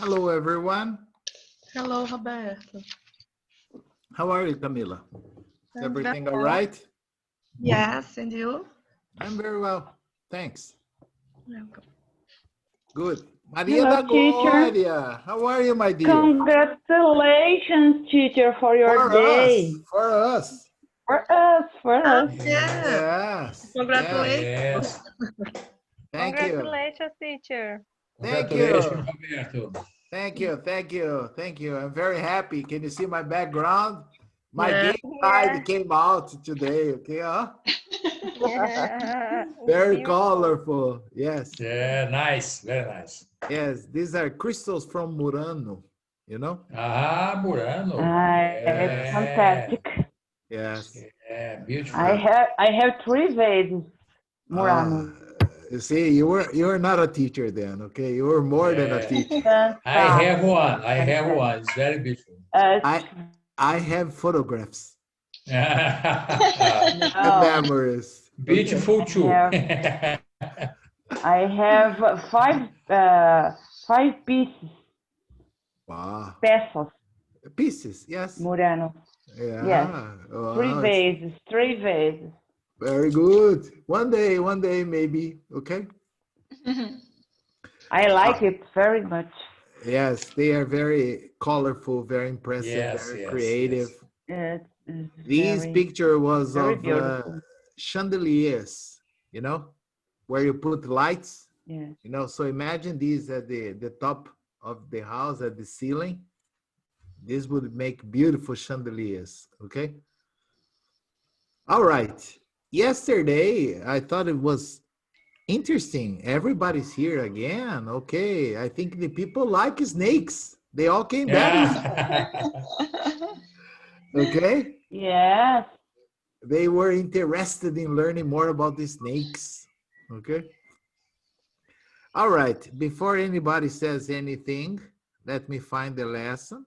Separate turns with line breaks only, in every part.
Hello, everyone.
Hello, Roberto.
How are you, Camila? Is
I'm
everything
very
all
well.
right?
Yes, and you?
I'm very well. Thanks.
Welcome.
Good. Maria
Hello,
da
teacher.
Glória. How are you, my dear?
Congratulations, teacher, for your day.
For us.
For us, for us.
Yeah.
Yes.
Congratulations.
Yes. Thank you.
Congratulations, teacher.
Thank
Congratulations,
you.
Roberto.
Thank you. Thank you. Thank you. I'm very happy. Can you see my background? My
Yeah.
gay side came out today. Okay, huh? Very
Beautiful.
colorful. Yes.
Yeah, nice, very nice.
Yes. These are crystals from Murano, you know?
Ah, Murano.
It's fantastic.
Yes.
Yeah, beautiful.
I have 3 vases, Murano.
You see, you were not a teacher then, okay? You were more than a
Yeah.
teacher.
I have one. I have one. It's very beautiful.
I have photographs and
No,
memories.
Beautiful too.
I have 5 pieces,
Wow.
peças,
Pieces, yes.
Murano.
Yeah.
Yes.
Wow,
3 vases.
very good. One day, maybe. Okay.
I like it very much.
Yes, they are very colorful, very impressive,
Yes,
very
yes,
creative.
It's
This
very,
picture was
very
of
beautiful.
chandeliers, you know, where you put lights,
Yeah.
you know. So imagine these at the top of the house, at the ceiling. This would make beautiful chandeliers, okay? All right. Yesterday, I thought it was interesting. Everybody's here again. Okay. I think the people like snakes. They all came back. Okay.
Yes.
They were interested in learning more about the snakes. Okay. All right. Before anybody says anything, let me find the lesson.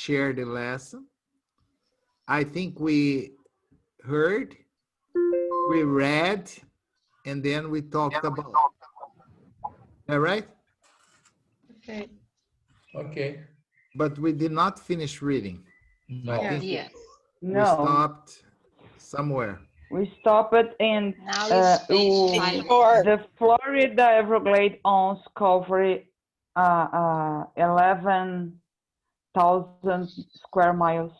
Share the lesson. I think we heard, we read, and then we talked about. All right?
Okay.
Okay.
But we did not finish reading.
No.
I think
Yes.
we
No.
stopped somewhere.
We stopped in
Now it's page
the Florida Everglades owns cover 11,000 square miles.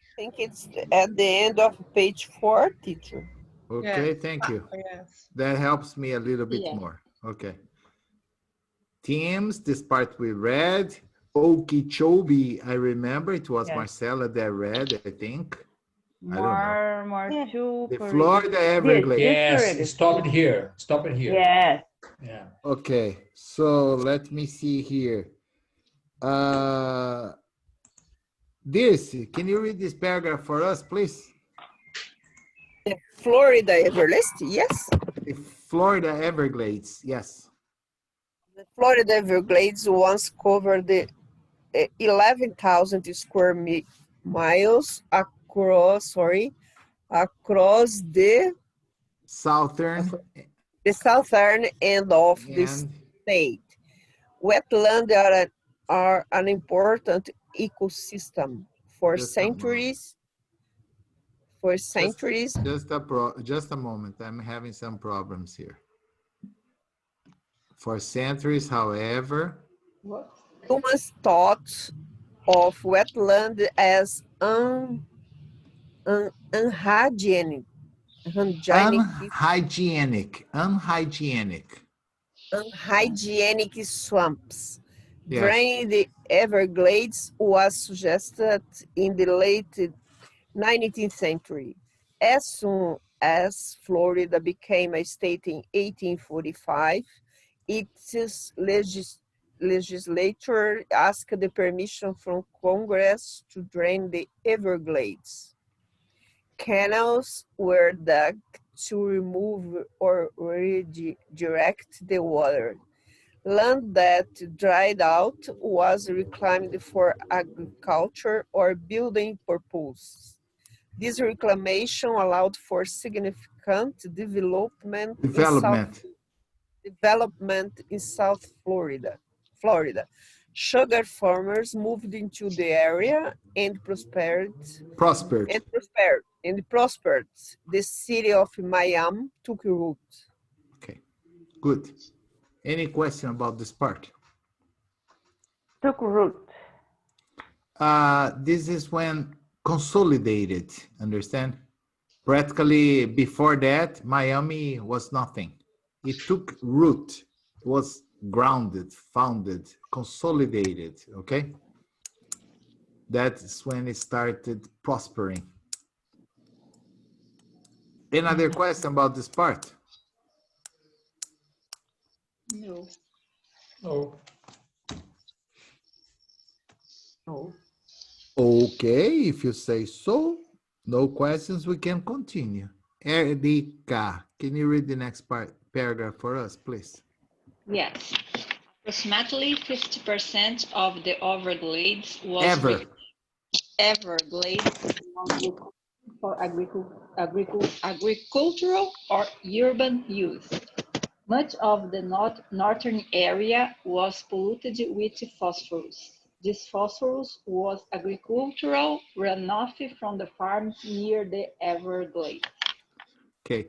I think it's at the end of page 4, teacher.
Okay,
Yeah.
thank you.
Yes.
That helps me a little bit more. Okay. Teams, this part we read. Okeechobee, I remember it was Marcella that read, I think. I don't know. The Florida Everglades.
Yes, stop it here. Stop it here.
Yes.
Yeah.
Okay, so let me see here. Dirce, can you read this paragraph for us, please?
The Florida Everglades, yes.
The Florida Everglades, yes.
The Florida Everglades once covered the 11,000 square miles across the
southern
end of the state. Wetlands are an important ecosystem for centuries.
Just a moment. I'm having some problems here. For centuries, however,
humans thought of wetland as unhygienic swamps.
Yes.
Draining the Everglades was suggested in the late 19th century. As soon as Florida became a state in 1845, its legislature asked the permission from Congress to drain the Everglades. Canals were dug to remove or redirect the water. Land that dried out was reclaimed for agriculture or building purposes. This reclamation allowed for significant development. development in South Florida. Sugar farmers moved into the area and prospered.
Prospered.
The city of Miami took root.
Okay, good. Any question about this part?
Took root.
This is when consolidated, understand? Practically before that, Miami was nothing. It took root, it was grounded, founded, consolidated, okay? That's when it started prospering. Another question about this part?
No.
Oh,
No.
Okay, if you say so, no questions, we can continue. Erika, can you read the next paragraph for us, please?
Yes. Approximately 50% of the Everglades was for agricultural or urban use. Much of the northern area was polluted with phosphorus. This phosphorus was agricultural runoff from the farms near the Everglades.
Okay.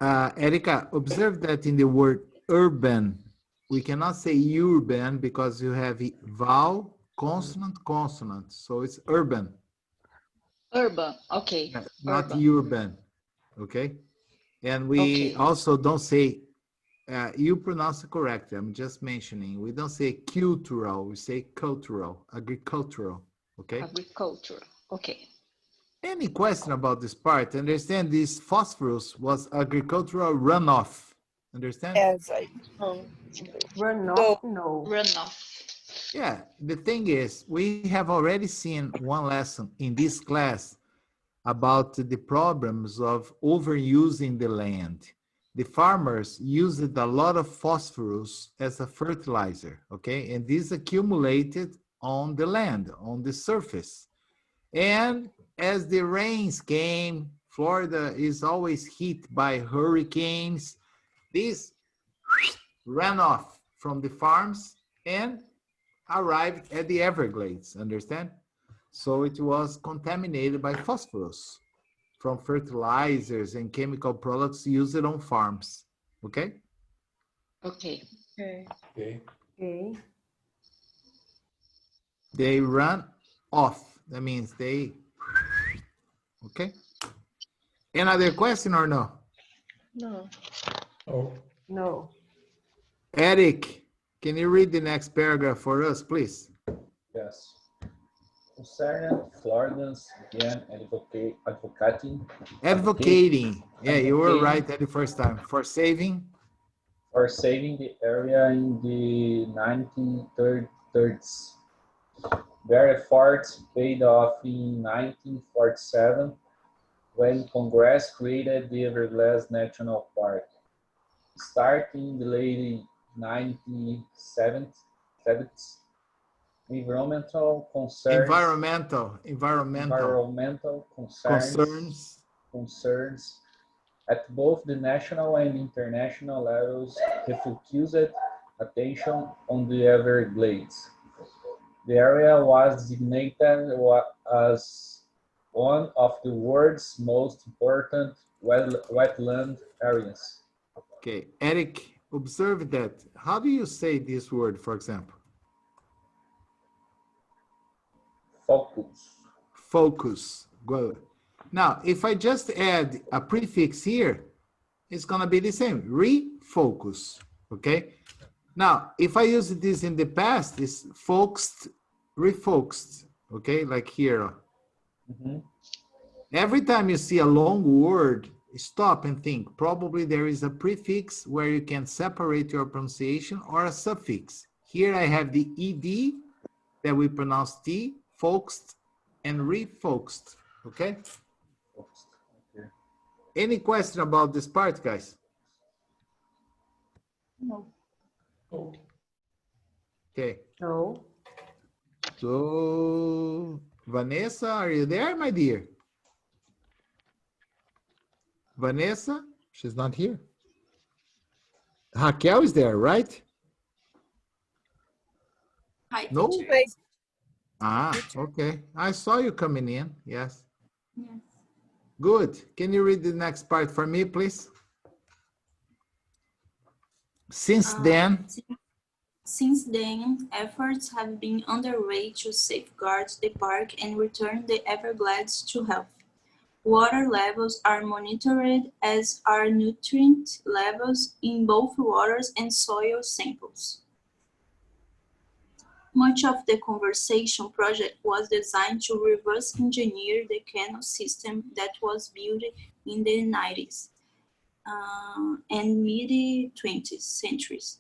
Erika, observe that in the word urban, we cannot say urban because you have vowel, consonant. So it's urban.
Urban, okay.
Yeah, not
Urban.
urban, okay? And we also don't say, you pronounce it correctly, I'm just mentioning. We don't say cultural, we say cultural, agricultural, okay?
Agricultural, okay.
Any question about this part? Understand this phosphorus was agricultural runoff. Understand?
Yes,
Runoff, no.
Runoff.
Yeah, the thing is, we have already seen one lesson in this class about the problems of overusing the land. The farmers used a lot of phosphorus as a fertilizer, okay? And this accumulated on the land, on the surface. And as the rains came, Florida is always hit by hurricanes. This ran off from the farms and arrived at the Everglades, understand? So it was contaminated by phosphorus from fertilizers and chemical products used on farms, okay?
Okay.
Okay.
okay.
Okay.
They run off, that means they, okay? Another question or no?
No.
Oh,
No.
Eric, can you read the next paragraph for us, please?
Yes. Concerned Floridians began
Advocating. Yeah, you were
advocating
right at the first time. For saving.
for saving the area in the 1930s. Their efforts paid off in 1947 when Congress created the Everglades National Park. Starting in the late 1970s, environmental concerns at both the national and international levels refocused attention on the Everglades. The area was designated as one of the world's most important wetland areas.
Okay, Eric, observe that. How do you say this word, for example?
Focus.
Focus. Good. Now, if I just add a prefix here, it's going to be the same. Refocus. Okay. Now, if I use this in the past, it's focused, refocused. Okay, like here.
Mm-hmm.
Every time you see a long word, stop and think. Probably there is a prefix where you can separate your pronunciation or a suffix. Here I have the ed that we pronounce t, focused and refocused. Okay?
Okay.
Any question about this part, guys?
No.
oh.
Okay.
No.
So, Vanessa, are you there, my dear? Vanessa? She's not here. Raquel is there, right?
Hi,
No?
teacher.
Right.
Ah, okay. I saw you coming in. Yes.
Yes.
Good. Can you read the next part for me, please? Since then,
Since then, efforts have been underway to safeguard the park and return the Everglades to health. Water levels are monitored, as are nutrient levels in both waters and soil samples. Much of the conservation project was designed to reverse engineer the canal system that was built in the 90s and mid-20th centuries.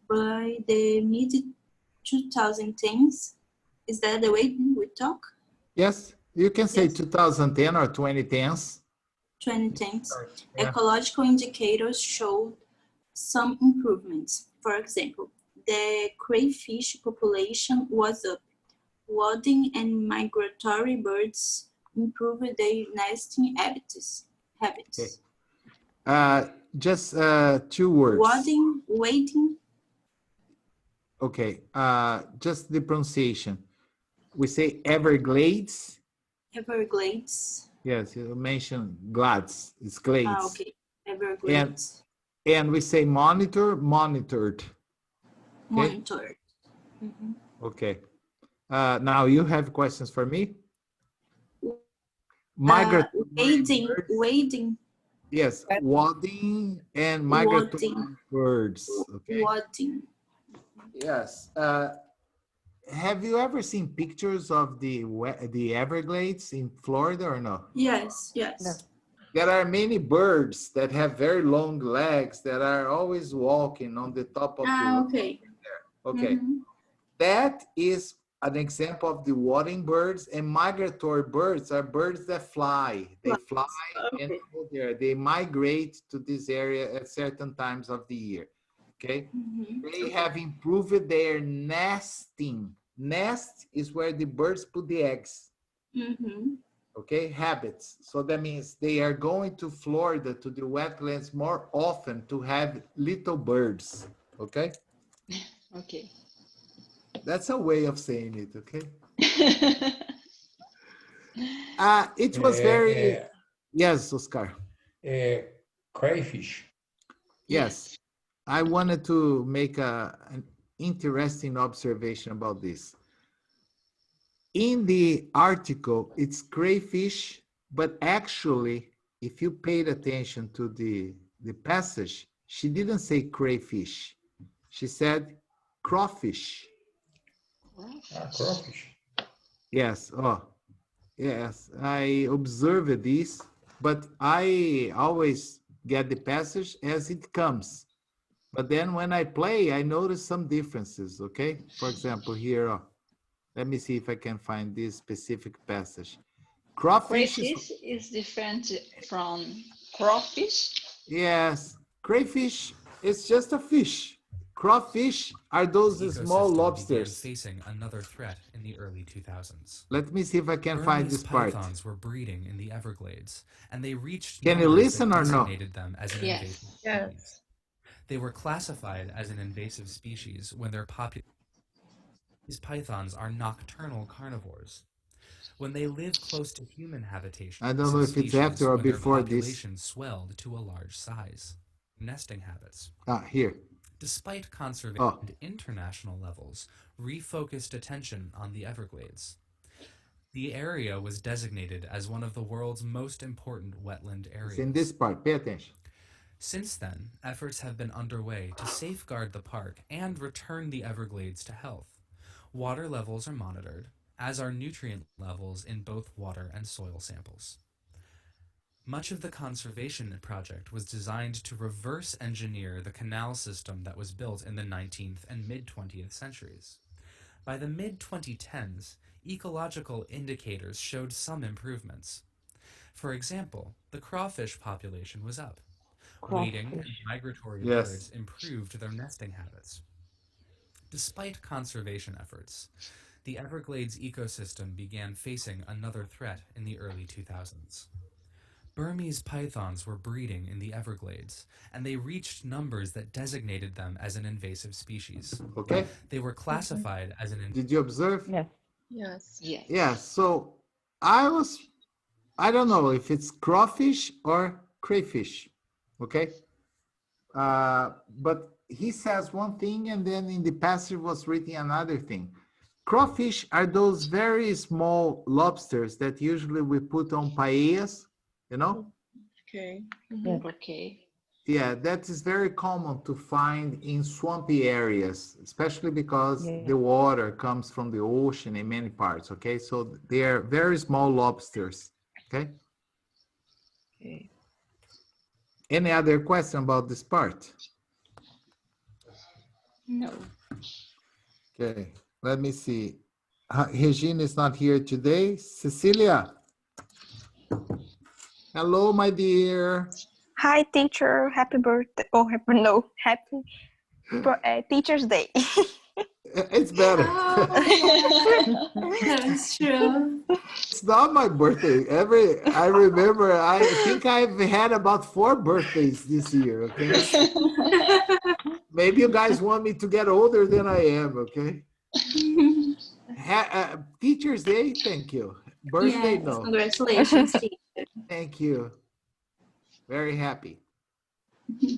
By the mid-2010s, is that the way we talk?
yes, you can say
Yes.
2010 or 2010s.
2010s,
Yeah.
ecological indicators showed some improvements. For example, the crayfish population was up. Wading and migratory birds improved their nesting habits.
Okay. Just 2 words.
Wading,
Okay. Just the pronunciation. We say Everglades.
Everglades.
Yes, you mentioned glads. It's glades.
Okay, Everglades.
And we say monitored. Okay.
Monitored. Mhm.
Okay. Now you have questions for me? Migratory birds.
Wading.
Yes, wading and migratory birds. Okay.
Wading.
Yes. Have you ever seen pictures of the Everglades in Florida or no?
Yes.
There are many birds that have very long legs that are always walking on the top of the rock.
Okay.
Okay.
Mhm.
That is an example of the wading birds, and migratory birds are birds that fly. They fly and go there. They migrate to this area at certain times of the year. Okay.
Mhm.
They have improved their nesting. Nest is where the birds put the eggs.
Mhm.
Okay, habits. So that means they are going to Florida, to the wetlands more often to have little birds. Okay,
Okay.
that's a way of saying it. Okay. It was very, yes, Oscar.
Crayfish.
Yes, I wanted to make an interesting observation about this. In the article, it's crayfish, but actually, if you paid attention to the passage, she didn't say crayfish. She said crawfish.
Crawfish.
Yes. Oh, yes. I observed this, but I always get the passage as it comes. But then when I play, I notice some differences. Okay. For example, here, let me see if I can find this specific passage. Crawfish is,
Crayfish is different from crawfish.
yes, crayfish is just a fish. Crawfish are those small
Ecosystem
lobsters.
began facing another threat in the early 2000s.
Let me see if I can find
Burmese
this part.
pythons were breeding in the Everglades, and they reached
Can you
numbers
listen
that
or no?
designated them as an
Yes.
invasive species.
Yes.
They were classified as an invasive species when their population. These pythons are nocturnal carnivores. When they live close to human habitation,
I don't know if it's after or
when their
before this.
population swelled to a large size. Nesting habits.
Here.
Despite conservation and international levels, refocused attention on the Everglades. The area was designated as one of the world's most important wetland areas.
It's in this part. Pay attention.
Since then, efforts have been underway to safeguard the park and return the Everglades to health. Water levels are monitored, as are nutrient levels in both water and soil samples. Much of the conservation project was designed to reverse engineer the canal system that was built in the 19th and mid-20th centuries. By the mid-2010s, ecological indicators showed some improvements. For example, the crawfish population was up. Wading and migratory birds improved their nesting habits. Despite conservation efforts, the Everglades ecosystem began facing another threat in the early 2000s. Burmese pythons were breeding in the Everglades, and they reached numbers that designated them as an invasive species.
Okay.
They were classified as an
Did you observe?
Yes.
Yes.
Yes.
Yeah. So I don't know if it's crawfish or crayfish. Okay. But he says one thing, and then in the passage was written another thing. Crawfish are those very small lobsters that usually we put on paellas, you know?
Okay.
Yes.
Okay.
Yeah, that is very common to find in swampy areas, especially because
Yeah.
the water comes from the ocean in many parts, okay? So they are very small lobsters, okay?
Okay.
Any other question about this part?
No.
Okay, let me see. Regina is not here today. Cecilia. Hello, my dear.
Hi, teacher. Happy birthday. Oh, happy Teacher's Day.
It's better.
That's true.
It's not my birthday. I remember, I think I've had about 4 birthdays this year, okay? Maybe you guys want me to get older than I am, okay? Teacher's Day, thank you. Birthday,
Yes,
no.
congratulations, teacher.
Thank you. Very happy.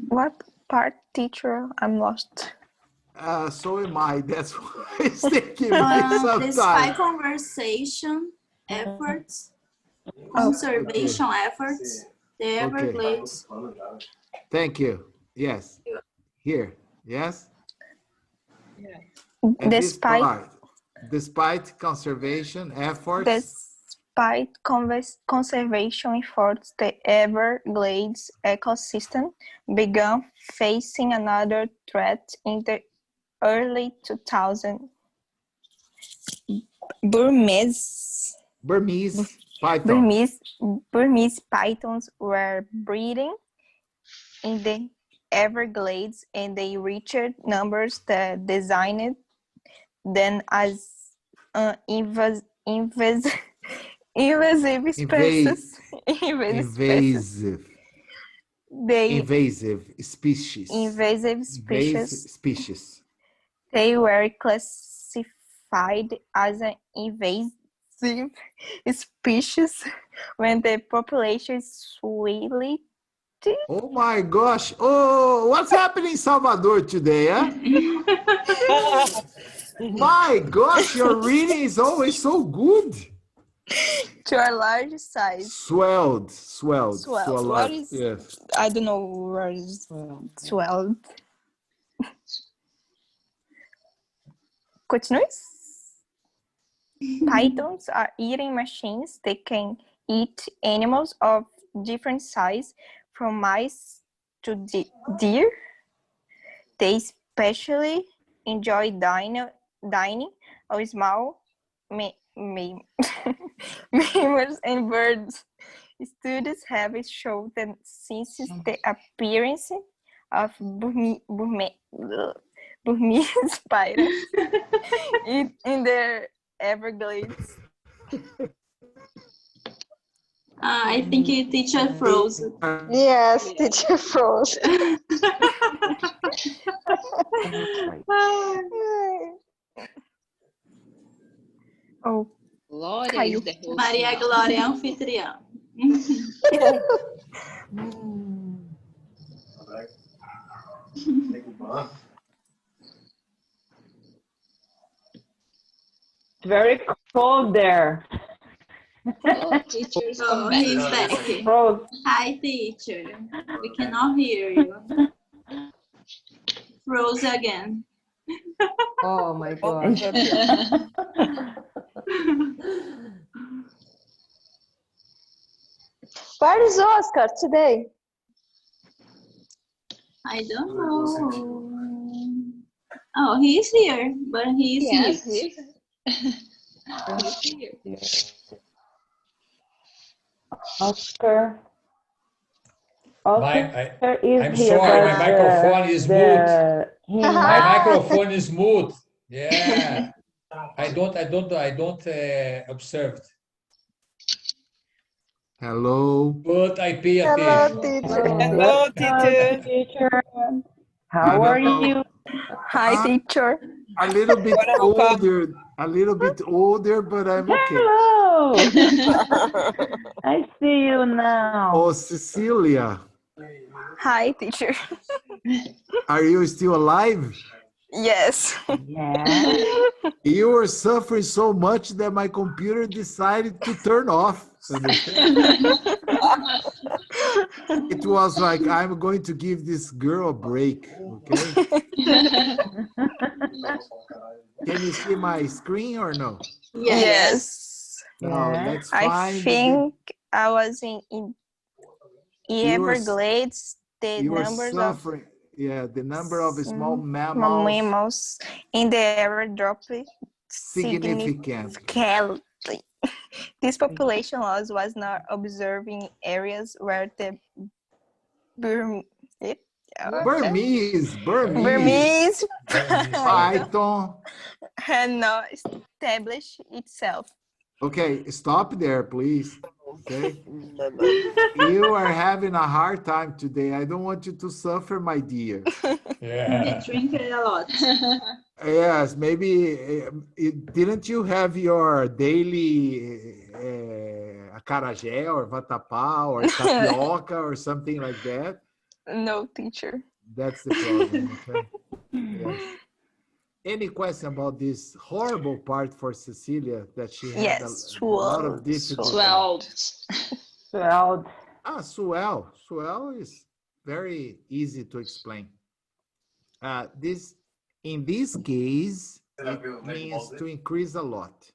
What part, teacher? I'm lost.
So am I. That's why it's taking me some
Despite
time.
conservation efforts, the Everglades.
Thank you. Yes. Here. Yes.
Yeah.
And this
Despite
part, despite conservation efforts,
Despite conservation efforts, the Everglades ecosystem began facing another threat in the early 2000s. Burmese
python.
pythons were breeding in the Everglades, and they reached numbers that designed them as invasive species.
Invasive species.
Invasive
species.
They were classified as an invasive species when the population swelled.
Oh my gosh. Oh, what's happening in Salvador today, huh? My gosh, your reading is always so good.
To a large size.
Swelled.
What is,
yes.
I don't know what is swelled. Continue. Pythons are eating machines. They can eat animals of different size, from mice to deer. They especially enjoy dining on small mammals and birds. Studies have shown that since the appearance of Burmese pythons in the Everglades.
I think teacher froze.
Yes, teacher froze.
Oh,
Glória
caiu.
is the host
Maria
now.
Glória é anfitriã.
It's very cold there.
Oh, teachers come back.
He's back.
Froze.
Hi, teacher. We cannot hear you. Froze again.
Oh my God.
Where is Oscar today?
I don't know. Oh, he's here, but he's
Yes,
mute.
he's here.
Oscar.
I'm
is here,
sorry, my
but
microphone is mute. My
him
microphone is mute. Yeah. I don't observe.
Hello.
But I pay
Hello,
attention.
teacher.
Hello, teacher.
Teacher.
I
How are
don't know.
you?
Hi,
I'm
teacher.
a little bit
Agora no
older, but I'm okay.
Hello. I see you now.
Oh, Cecilia,
Hi, teacher.
are you still alive?
Yes.
Yeah.
You were suffering so much that my computer decided to turn off. Understand? It was like, I'm going to give this girl a break, okay? Can you see my screen or no?
Yes.
Now,
Yeah.
let's
I
find
think I was in
You were,
Everglades. The
you were
numbers of
suffering. Yeah, the number of small
small
mammals
mammals in the area dropped
significant.
significantly. This population loss was not observed in areas where the
Burmese
Burmese
python.
had not established itself.
Okay, stop there, please. Okay. You are having a hard time today. I don't want you to suffer, my dear.
Yeah.
Drink a lot.
Yes, maybe didn't you have your daily acarajé or vatapá or tapioca or something like that?
No, teacher.
That's the problem, okay? Yes. Any question about this horrible part for Cecilia that she had
Yes,
a lot of difficulty?
Swelled.
Swelled.
Swell is very easy to explain. In this case, it means to increase a lot.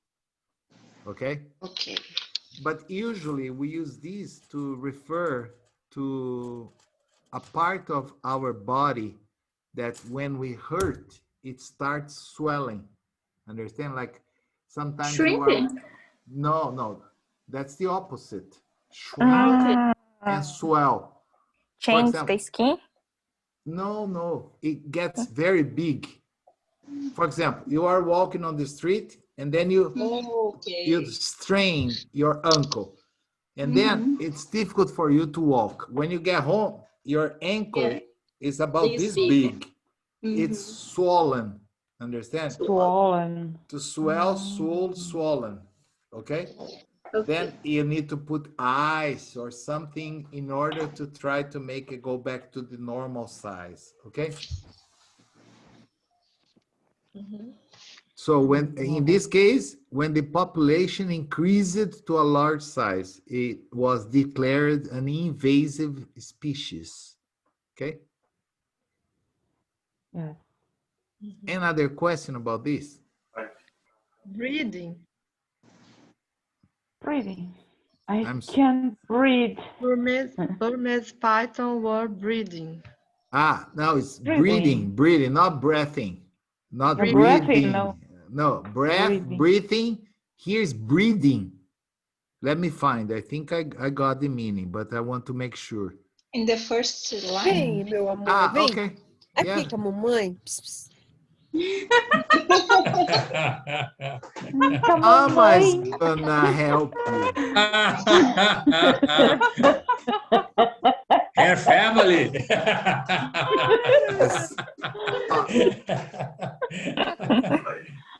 Okay?
Okay.
But usually we use this to refer to a part of our body that when we hurt, it starts swelling. Understand? Like sometimes you are.
Shrimping.
No, that's the opposite. Shrink and swell. For
Change
example,
the skin?
no, it gets very big. For example, you are walking on the street and then you strain your ankle, and then it's difficult for you to walk. When you get home, your ankle is about this big. It's swollen. Understand?
Swollen.
To swell, swollen. Okay? Then you need to put ice or something in order to try to make it go back to the normal size. Okay? So when in this case, when the population increased to a large size, it was declared an invasive species. Okay?
Yes.
Another question about this?
Breathing.
Breathing. I can't breathe.
Burmese python were breathing.
No, it's breathing, not breathing. Not
breathing,
breathing. No, breathing. Here's breathing. Let me find. I think I got the meaning, but I want to make sure.
In the first line.
Vem, meu amor, vem.
Okay.
Aqui com a mamãe. Pss, pss.
Mama's gonna help you.
Her family.
Yes.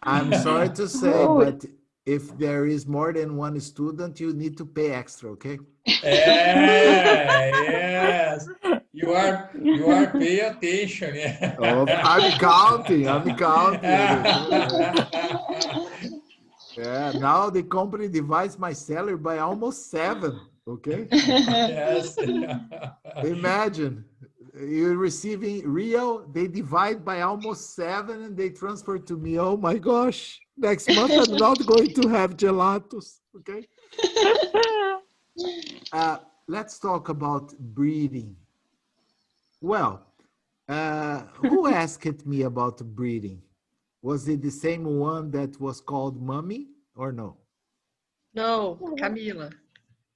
I'm sorry to say, but if there is more than one student, you need to pay extra, okay?
Yes. You are pay attention. Yeah.
Oh, I'm counting. Yeah, now the company divides my salary by almost 7, okay?
Yes.
Imagine, you're receiving real, they divide by almost 7 and they transfer to me. Oh my gosh, next month I'm not going to have gelatos, okay? Let's talk about breathing. Well, who asked me about breathing? Was it the same one that was called Mummy or no?
No, Camila.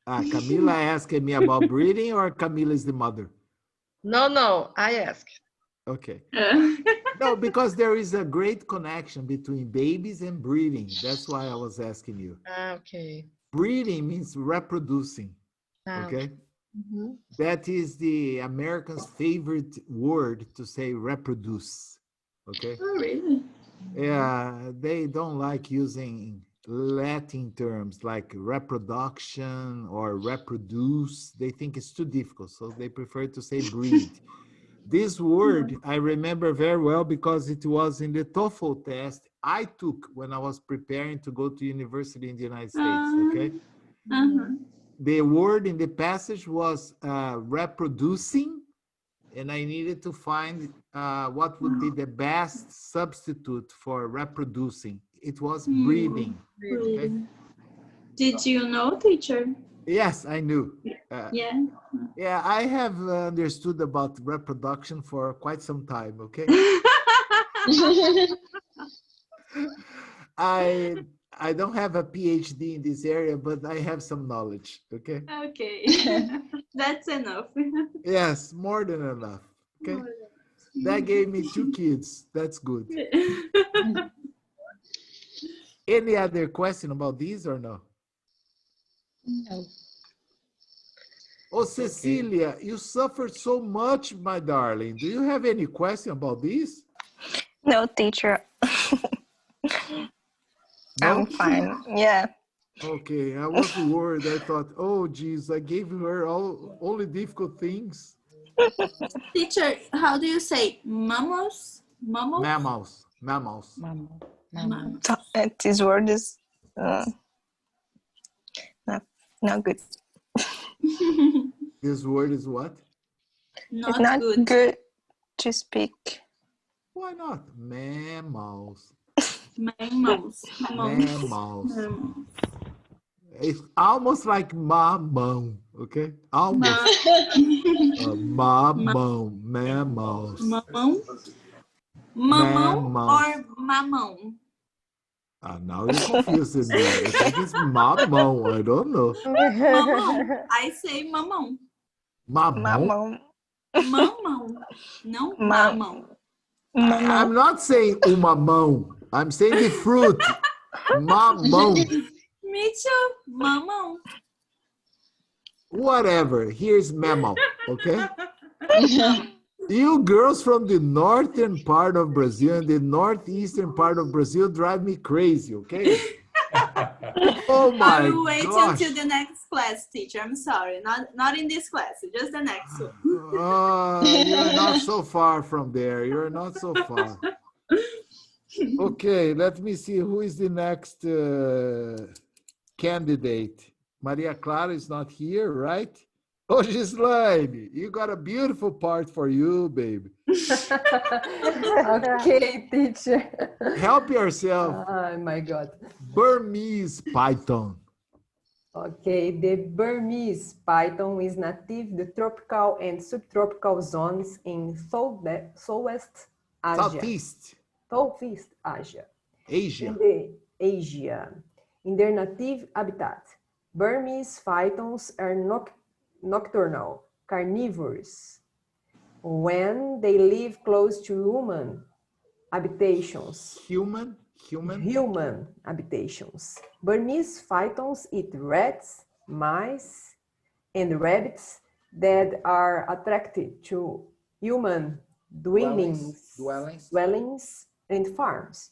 Camila asked me about breathing, or Camila is the mother?
No, I asked.
Okay. No, because there is a great connection between babies and breathing. That's why I was asking you.
Okay.
Breathing means reproducing. Okay?
Mhm.
That is the Americans' favorite word to say reproduce. Okay?
Oh, really?
Yeah, they don't like using Latin terms like reproduction or reproduce. They think it's too difficult, so they prefer to say breed. This word I remember very well because it was in the TOEFL test I took when I was preparing to go to university in the United States. Okay, the word in the passage was reproducing, and I needed to find what would be the best substitute for reproducing. It was breeding. Okay?
Breeding. Did you know, teacher?
Yes, I knew.
Yeah.
Yeah, I have understood about reproduction for quite some time. Okay, I don't have a PhD in this area, but I have some knowledge. Okay.
Okay. That's enough.
Yes, more than enough. Okay. That gave me 2 kids. That's good. Any other question about these or no?
No.
Oh, Cecilia, you suffered so much, my darling. Do you have any question about this?
No, teacher.
No?
I'm fine. Yeah.
Okay, I was worried. I thought, oh, geez, I gave her only difficult things.
Teacher, how do you say mammals? Mammals?
Mammals. Mammals.
Mammals.
This word is not good.
This word is what?
It's not good to speak.
Why not? Mammals.
Mammals.
Mammals. It's almost like mamão, okay? Almost. Mamão, mammals.
Mamão? Mamão or mamão?
Now you're confusing me. I think it's mamão. I don't know.
Mamão. I say mamão.
Mamão?
Mamão. No, mamão.
I'm not saying uma mão. I'm saying the fruit. Mamão.
Me too. Mamão.
Whatever. Here's mammal, okay? You girls from the northern part of Brazil and the northeastern part of Brazil drive me crazy, okay? Oh my
I will wait
gosh.
until the next class, teacher. I'm sorry. Not in this class, just the next one.
You're not so far from there. You're not so far. Okay, let me see who is the next candidate. Maria Clara is not here, right? Oh, Gislaine, you got a beautiful part for you, baby.
Okay, teacher.
Help yourself.
Oh my God.
Burmese python.
Okay, the Burmese python is native to tropical and subtropical zones in Southwest Asia. Southeast Asia. Asia. In their native habitat, Burmese pythons are nocturnal carnivores. When they live close to human habitations.
Human
habitations. Burmese pythons eat rats, mice, and rabbits that are attracted to human dwellings and farms.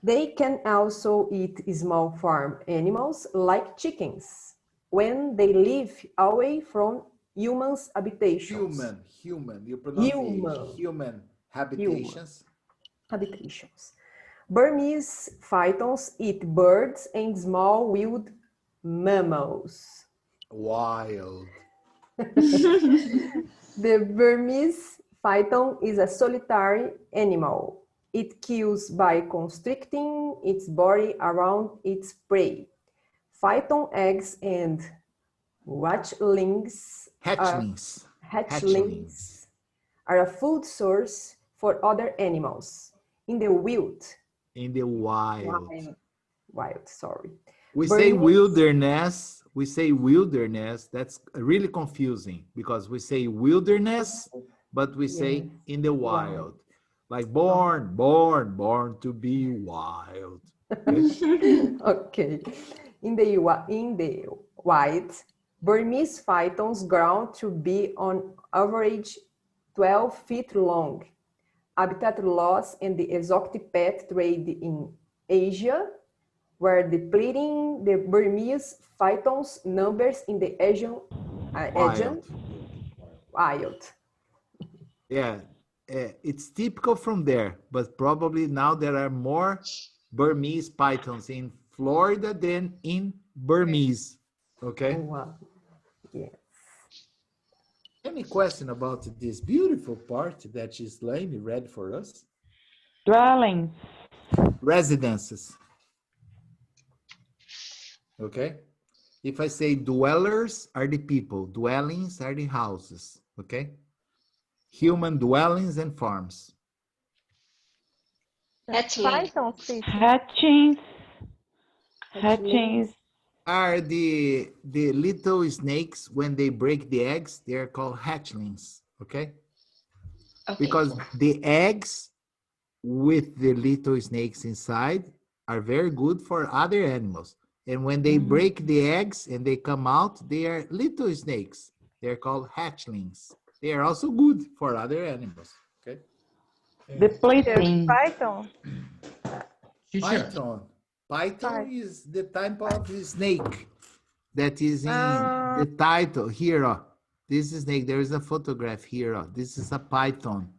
They can also eat small farm animals like chickens when they live away from humans' habitations.
Human. You pronounce human habitations.
Habitations. Burmese pythons eat birds and small wild mammals.
Wild.
The Burmese python is a solitary animal. It kills by constricting its body around its prey. Python eggs and hatchlings are a food source for other animals in the wild.
We say wilderness. We say wilderness. That's really confusing because we say wilderness, but we say in the wild. Like born to be wild. Okay.
Okay. In the wild, Burmese pythons grown to be on average 12 feet long. Habitat loss and the exotic pet trade in Asia were depleting the Burmese pythons' numbers in the Asian wild.
Yeah, it's typical from there, but probably now there are more Burmese pythons in Florida than in Burmese. Okay.
Oh, wow. Yeah.
Any question about this beautiful part that Gislaine read for us?
Dwellings.
Residences. Okay. If I say dwellers are the people, dwellings are the houses. Okay. Human dwellings and farms.
Hatchings. Hatchings.
Are the little snakes when they break the eggs, they are called hatchlings. Okay. Because the eggs with the little snakes inside are very good for other animals. And when they break the eggs and they come out, they are little snakes. They're called hatchlings. They are also good for other animals. Okay.
Depleting.
Python.
Python. Python is the type of snake that is in the title here. This is snake. There is a photograph here. This is a python.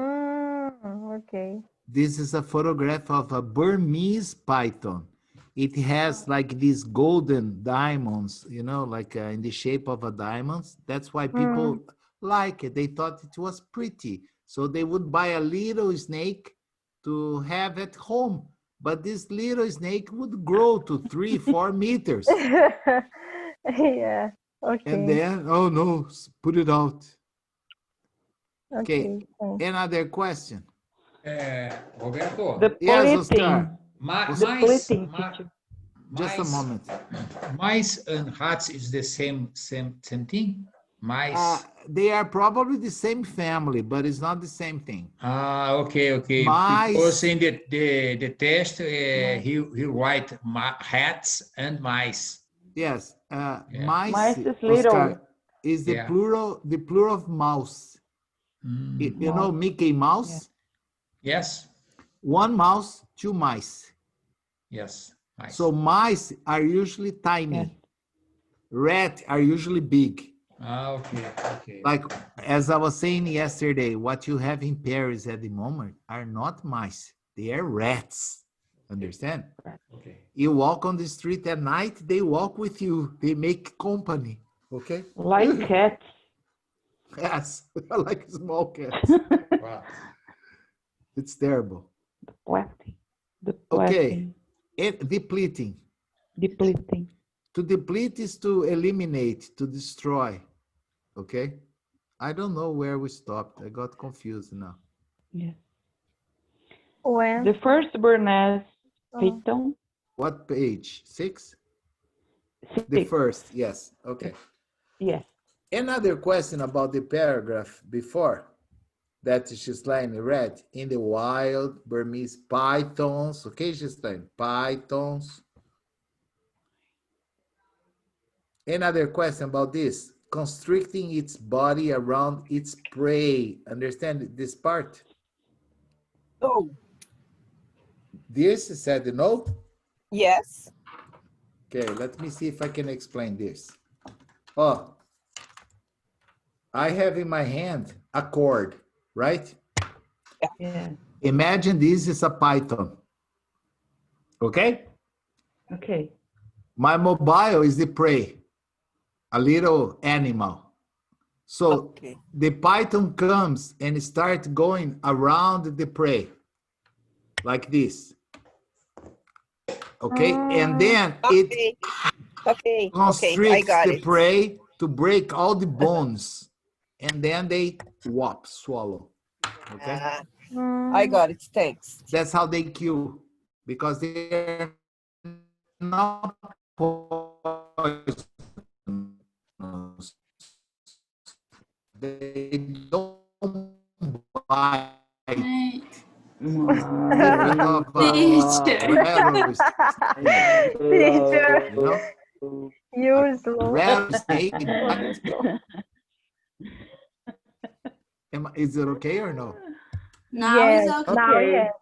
Okay.
This is a photograph of a Burmese python. It has like these golden diamonds, you know, like in the shape of a diamond. That's why people like it. They thought it was pretty. So they would buy a little snake to have at home. But this little snake would grow to 3-4 meters.
Yeah. Okay.
And then, oh no, put it out. Okay. Another question?
Roberto.
Yes, Oscar.
Just
a moment.
Mice and rats is the same thing? Mice.
They are probably the same family, but it's not the same thing.
Okay.
Mice.
Because in the test, he write rats and mice.
Yes, mice.
Mice is
Oscar,
little.
is the plural of mouse. You know Mickey Mouse?
Yes.
One mouse, 2 mice.
Yes. Mice.
So mice are usually tiny. Rat are usually big.
Okay.
Like as I was saying yesterday, what you have in Paris at the moment are not mice. They are rats. Understand?
Okay.
You walk on the street at night, they walk with you. They make company. Okay?
Like cats.
Yes, like small cats.
Wow.
It's terrible.
Depleting.
Okay. Depleting.
Depleting.
To deplete is to eliminate, to destroy. Okay? I don't know where we stopped. I got confused now.
Yeah.
When?
The first Bernese python.
What page? 6?
6.
The first, yes. Okay.
Yes.
Another question about the paragraph before that Gislaine read. In the wild, Burmese pythons. Okay, Gislaine? Pythons. Another question about this. Constricting its body around its prey. Understand this part?
No.
This said no?
Yes.
Okay, let me see if I can explain this. Oh, I have in my hand a cord, right?
Yeah.
Imagine this is a python. Okay?
Okay.
My mobile is the prey, a little animal. So the python comes and starts going around the prey, like this. Okay? And then it constricts the prey to break all the bones. And then they swallow. Okay?
I got it. Thanks.
That's how they kill, because they're not poisonous. They don't bite.
Teacher.
You know?
Use
rattlesnake. Is it okay or no?
Now
Yes,
it's okay.
Now,
okay.
yes.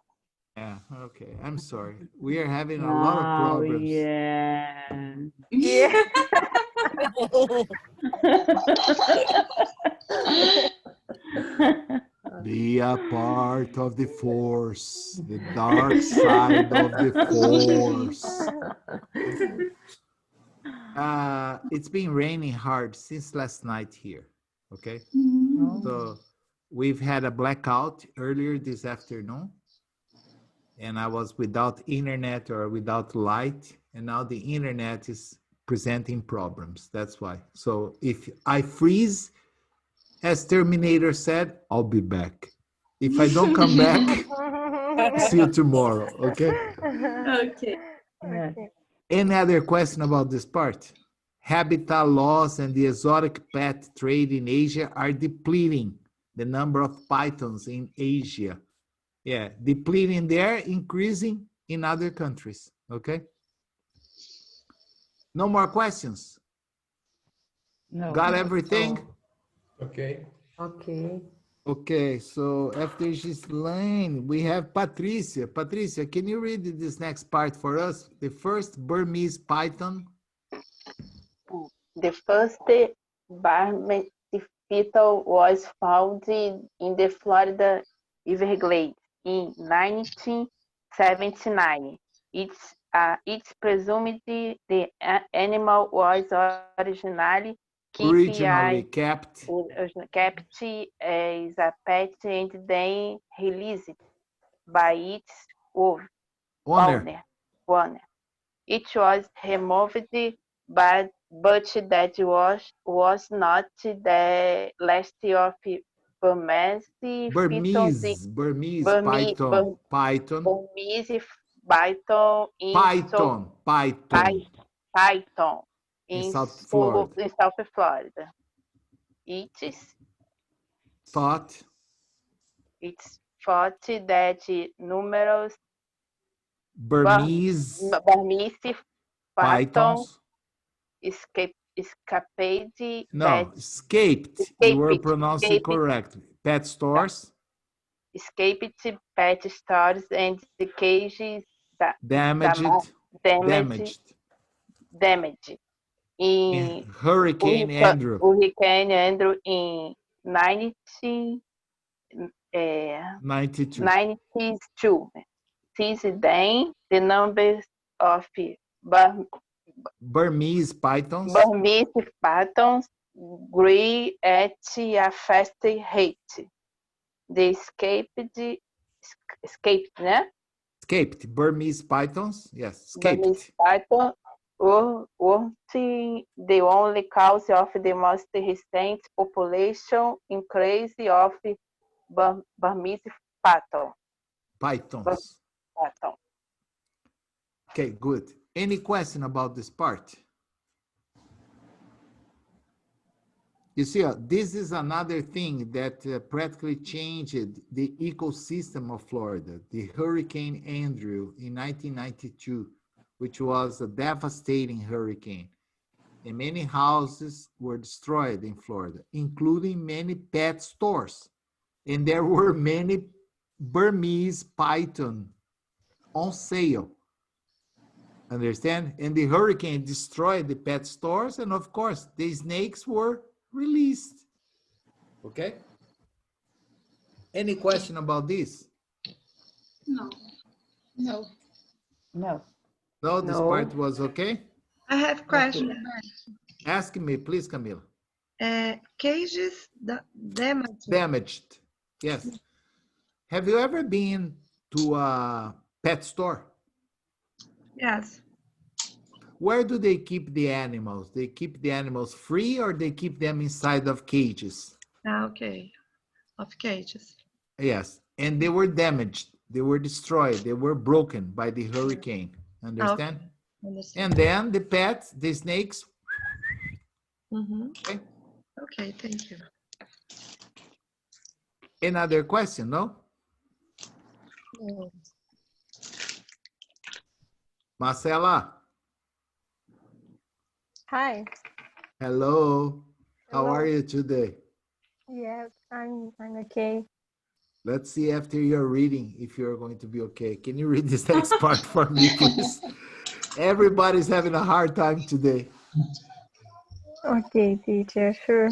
Yeah, okay. I'm sorry. We are having a lot of problems.
Yeah.
Yeah.
Be a part of the force, the dark side of the force. It's been raining hard since last night here. Okay. So we've had a blackout earlier this afternoon, and I was without internet or without light, and now the internet is presenting problems. That's why. So if I freeze, as Terminator said, I'll be back. If I don't come back, see you tomorrow, okay?
Okay.
Okay.
Any other question about this part? Habitat loss and the exotic pet trade in Asia are depleting the number of pythons in Asia. Yeah, depleting there, increasing in other countries, okay? No more questions?
No.
Got everything?
Okay.
Okay.
Okay, so after Ghislaine, we have Patricia. Patricia, can you read this next part for us? The first Burmese python.
The first Burmese python was found in the Florida Everglades in 1979. It's presumed the animal was
Originally kept
kept as a pet and then released by its
owner.
owner. It was removed, but that was not the last of Burmese pythons.
Burmese python.
Burmese python python
In
in
South Florida.
South Florida. It's
Thought
thought that numerous
Burmese
Burmese pythons
pythons.
escaped
No, escaped. You were pronouncing it correct. Pet stores.
Escaped pet stores and the cages
Damaged.
damaged in
Hurricane Andrew.
Hurricane Andrew in
92.
92. Since then, the numbers of
Burmese pythons.
Burmese pythons grew at a fast rate. The escaped, né?
Escaped. Burmese pythons. Yes, escaped.
Burmese python were the only cause of the most recent population increase of Burmese python.
Pythons. Okay, good. Any question about this part? You see, this is another thing that practically changed the ecosystem of Florida. The Hurricane Andrew in 1992, which was a devastating hurricane. And many houses were destroyed in Florida, including many pet stores. And there were many Burmese python on sale. Understand? And the hurricane destroyed the pet stores, and of course, the snakes were released. Okay? Any question about this?
No.
No.
No.
No, this
No.
part was okay?
I have question.
Ask me, please, Camila.
Cages damaged.
Damaged. Yes. Have you ever been to a pet store?
Yes.
Where do they keep the animals? They keep the animals free or they keep them inside of cages?
Okay. Of cages.
Yes. And they were damaged. They were destroyed. They were broken by the hurricane. Understand?
Okay. Understand.
And then the pets, the snakes. Okay.
Okay, thank you.
Another question, no?
No.
Marcela,
Hi.
Hello. How
Hello.
are you today?
Yes, I'm okay.
Let's see after your reading if you're going to be okay. Can you read this next part for me, please? Everybody's having a hard time today.
Okay, teacher, sure.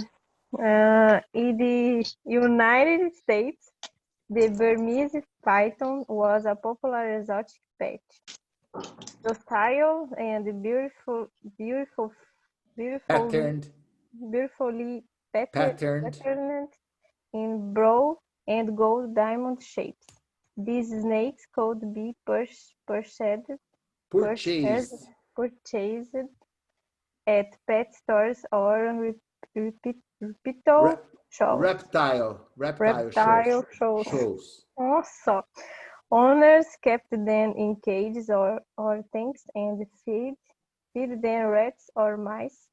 In the United States, the Burmese python was a popular exotic pet. Docile and
Patterned,
beautifully
patterned,
patterned in brown and gold diamond shapes. These snakes could be
purchased,
purchased at pet stores or reptile
Re-
shows.
reptile
Reptile shows.
shows.
Also, owners kept them in cages or tanks and feed them rats or mice.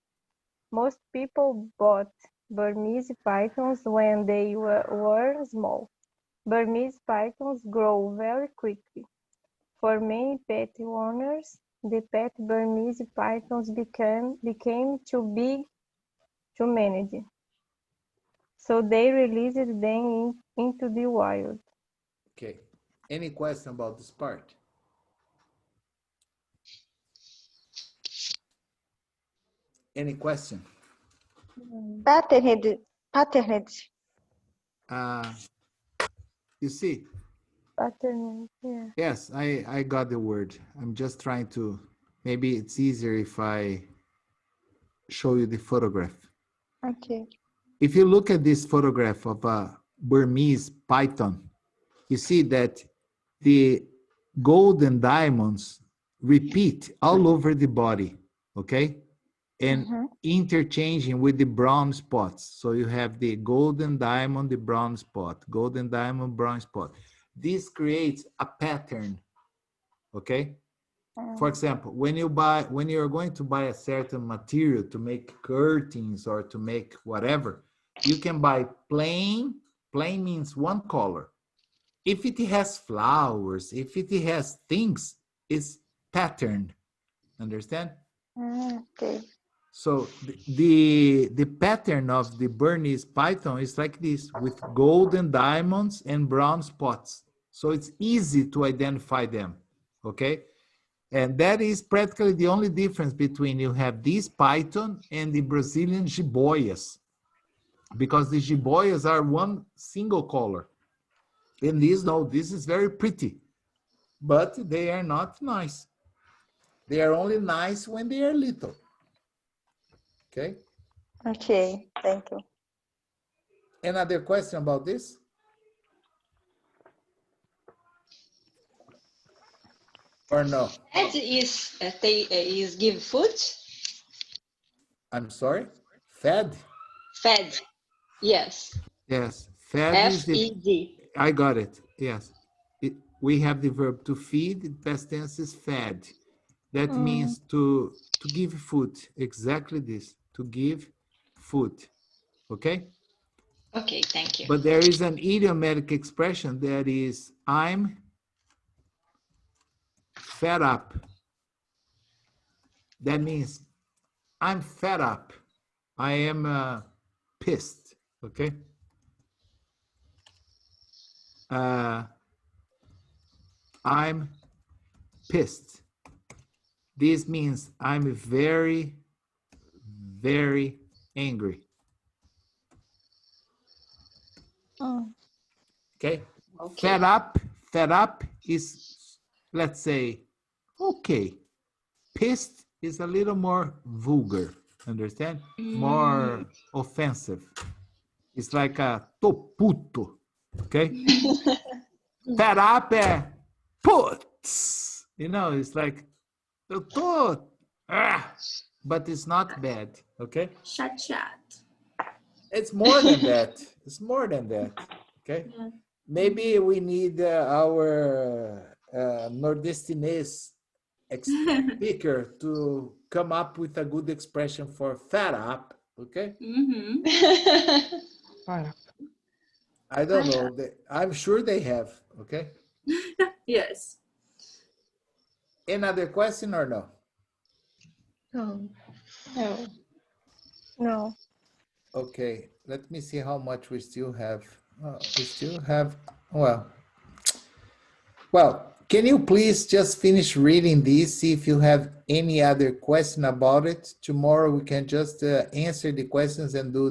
Most people bought Burmese pythons when they were small. Burmese pythons grow very quickly. For many pet owners, the pet Burmese pythons became too big to manage, so they released them into the wild.
Okay. Any question about this part? Any question?
Patterned. Patterned.
You see,
Pattern, yeah.
yes, I got the word. I'm just trying to, maybe it's easier if I show you the photograph.
Okay.
If you look at this photograph of a Burmese python, you see that the gold and diamonds repeat all over the body, okay? And interchanging with the brown spots. So you have the golden diamond, the brown spot, golden diamond, brown spot. This creates a pattern, okay? For example, when you're going to buy a certain material to make curtains or to make whatever, you can buy plain means one color. If it has flowers, if it has things, it's patterned. Understand?
Okay.
So the pattern of the Burmese python is like this, with golden diamonds and brown spots. So it's easy to identify them, okay? And that is practically the only difference between you have this python and the Brazilian jiboias, because the jiboias are one single color. And these, no, this is very pretty, but they are not nice. They are only nice when they are little. Okay?
Okay, thank you.
Another question about this? Or no?
That is give food?
I'm sorry? Fed?
Fed. Yes.
Yes. Fed is the...
F-E-D.
I got it. Yes. We have the verb to feed. The past tense is fed. That means to give food. Exactly this. To give food. Okay?
Okay, thank you.
But there is an idiomatic expression that is, I'm fed up. That means I'm fed up. I am pissed. Okay? I'm pissed. This means I'm very, very angry. Okay? Fed up is, let's say, okay. Pissed is a little more vulgar, understand? More offensive. It's like a tô puto, okay? Fed up é putz. You know, it's like, eu tô, but it's not bad, okay?
Chateado.
It's more than that. It's more than that, okay?
Yeah.
Maybe we need our Nordestinese speaker to come up with a good expression for fed up, okay? I don't know. I'm sure they have, okay?
Yes.
Another question or no?
No.
No.
No.
Okay, let me see how much we still have. We still have, well, can you please just finish reading this, see if you have any other question about it? Tomorrow we can just answer the questions and do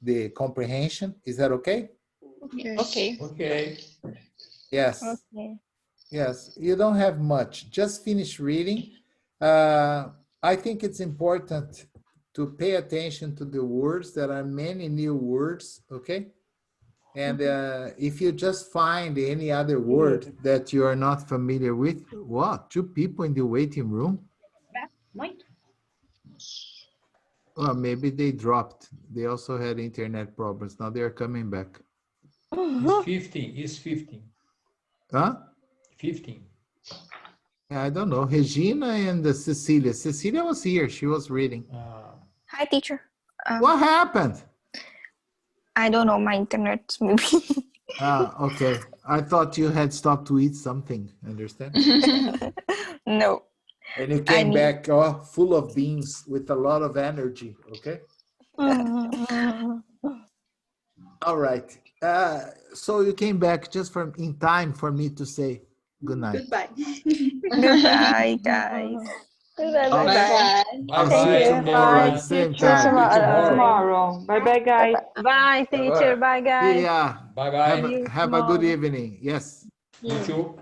the comprehension. Is that okay?
Okay.
Okay.
Okay.
Yes.
Okay.
Yes, you don't have much. Just finish reading. I think it's important to pay attention to the words. There are many new words, okay? And if you just find any other word that you are not familiar with, what? 2 people in the waiting room? Well, maybe they dropped. They also had internet problems. Now they're coming back.
It's 15. It's 15.
Huh?
15.
I don't know. Regina and Cecilia. Cecilia was here. She was reading.
Hi, teacher.
What happened?
I don't know, my internet maybe.
Okay. I thought you had stopped to eat something. Understand?
No.
And you came back full of beans with a lot of energy. Okay. All right. So you came back just in time for me to say good night.
Goodbye.
Goodbye, guys.
Bye-bye.
I'll
Thank
see you
you.
tomorrow at
Bye.
the same
See you
time.
Tomorrow. Bye-bye, guys.
Bye, teacher. Bye, guys.
Yeah.
Bye-bye.
Have a good evening. Yes.
You too.